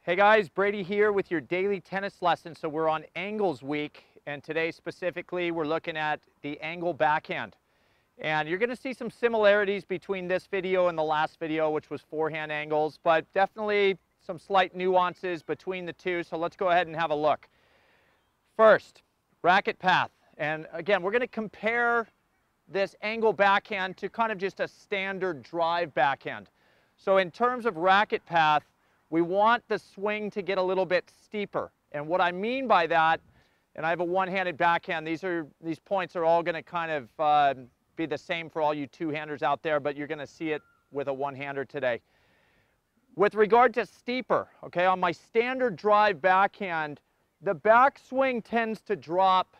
Hey guys, Brady here with your daily tennis lesson. So we're on angles week, and today specifically we're looking at the angle backhand. And you're going to see some similarities between this video and the last video, which was forehand angles, but definitely some slight nuances between the two. So let's go ahead and have a look. First, racket path. And again, we're going to compare this angle backhand to kind of just a standard drive backhand. So in terms of racket path, we want the swing to get a little bit steeper. And what I mean by that, and I have a one-handed backhand, these points are all going to kind of be the same for all you two-handers out there, but you're going to see it with a one-hander today. With regard to steeper, okay, on my standard drive backhand, the backswing tends to drop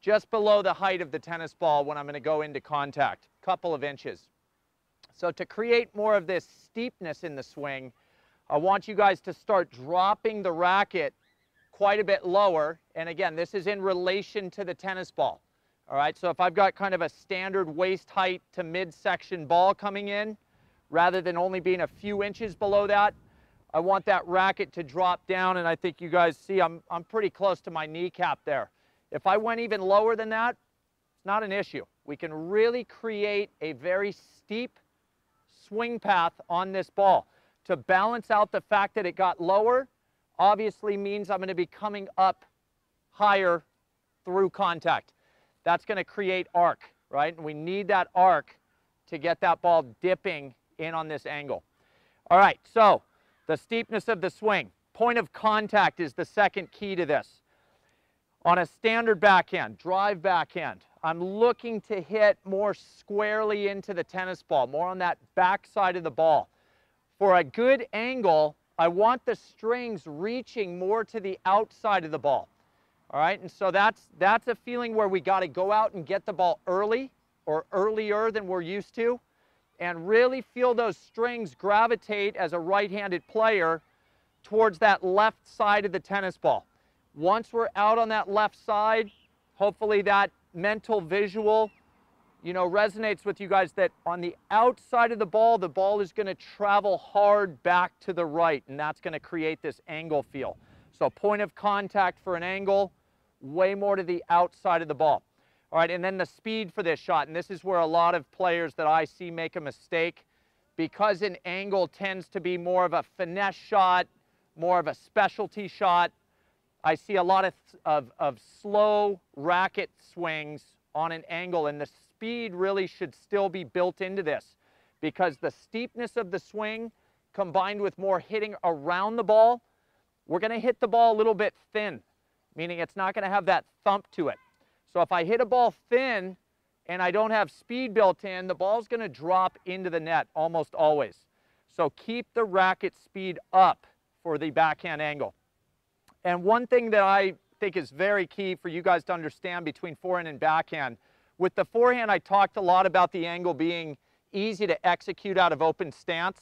just below the height of the tennis ball when I'm going to go into contact, a couple of inches. So to create more of this steepness in the swing, I want you guys to start dropping the racket quite a bit lower. And again, this is in relation to the tennis ball. All right, so if I've got kind of a standard waist height to midsection ball coming in, rather than only being a few inches below that, I want that racket to drop down. And I think you guys see I'm pretty close to my kneecap there. If I went even lower than that, it's not an issue. We can really create a very steep swing path on this ball. To balance out the fact that it got lower, obviously means I'm going to be coming up higher through contact. That's going to create arc, right? And we need that arc to get that ball dipping in on this angle. All right, so the steepness of the swing. Point of contact is the second key to this. On a standard backhand, drive backhand, I'm looking to hit more squarely into the tennis ball, more on that back side of the ball. For a good angle, I want the strings reaching more to the outside of the ball. All right, and so that's a feeling where we got to go out and get the ball early or earlier than we're used to, and really feel those strings gravitate as a right-handed player towards that left side of the tennis ball. Once we're out on that left side, hopefully that mental visual resonates with you guys, that on the outside of the ball is going to travel hard back to the right, and that's going to create this angle feel. So point of contact for an angle, way more to the outside of the ball. All right, and then the speed for this shot, and this is where a lot of players that I see make a mistake, because an angle tends to be more of a finesse shot, more of a specialty shot. I see a lot of slow racket swings on an angle, and the speed really should still be built into this, because the steepness of the swing combined with more hitting around the ball, we're going to hit the ball a little bit thin, meaning it's not going to have that thump to it. So if I hit a ball thin and I don't have speed built in, the ball's going to drop into the net almost always. So keep the racket speed up for the backhand angle. And one thing that I think is very key for you guys to understand between forehand and backhand, with the forehand, I talked a lot about the angle being easy to execute out of open stance.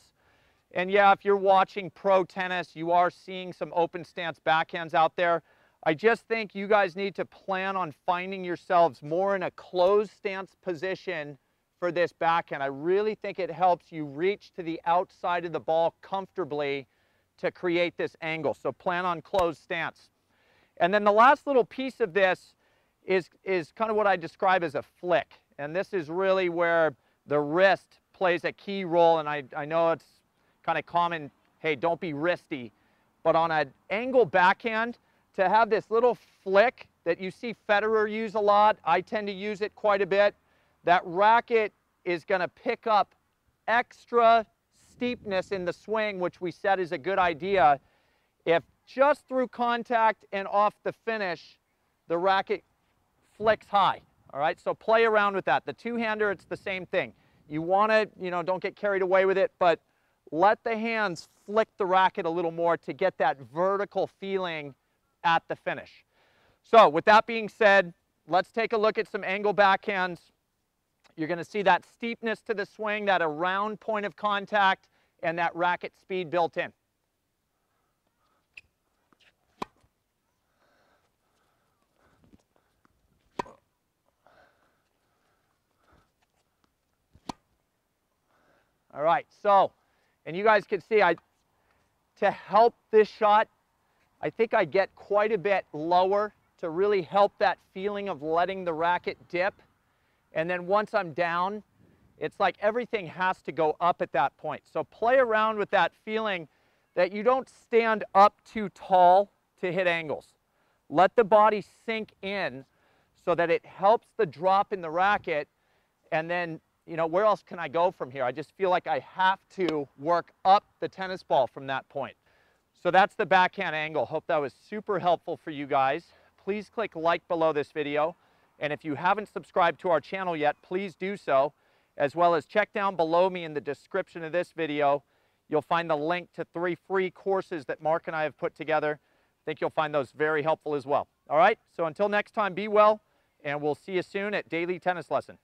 And yeah, if you're watching pro tennis, you are seeing some open stance backhands out there. I just think you guys need to plan on finding yourselves more in a closed stance position for this backhand. I really think it helps you reach to the outside of the ball comfortably to create this angle. So plan on closed stance. And then the last little piece of this is kind of what I describe as a flick. And this is really where the wrist plays a key role. And I know it's kind of common, hey, don't be wristy. But on an angle backhand, to have this little flick that you see Federer use a lot, I tend to use it quite a bit, that racket is going to pick up extra steepness in the swing, which we said is a good idea. If just through contact and off the finish, the racket flicks high. All right, so play around with that. The two-hander, it's the same thing. You want to, don't get carried away with it, but let the hands flick the racket a little more to get that vertical feeling at the finish. So with that being said, let's take a look at some angle backhands. You're going to see that steepness to the swing, that around point of contact, and that racket speed built in. All right, so, and you guys can see to help this shot, I think I get quite a bit lower to really help that feeling of letting the racket dip. And then once I'm down, it's like everything has to go up at that point. So play around with that feeling that you don't stand up too tall to hit angles. Let the body sink in so that it helps the drop in the racket. And then, you know, where else can I go from here? I just feel like I have to work up the tennis ball from that point. So that's the backhand angle. Hope that was super helpful for you guys. Please click like below this video. And if you haven't subscribed to our channel yet, please do so, as well as check down below me in the description of this video. You'll find the link to 3 free courses that Mark and I have put together. I think you'll find those very helpful as well. All right, so until next time, be well, and we'll see you soon at Daily Tennis Lesson.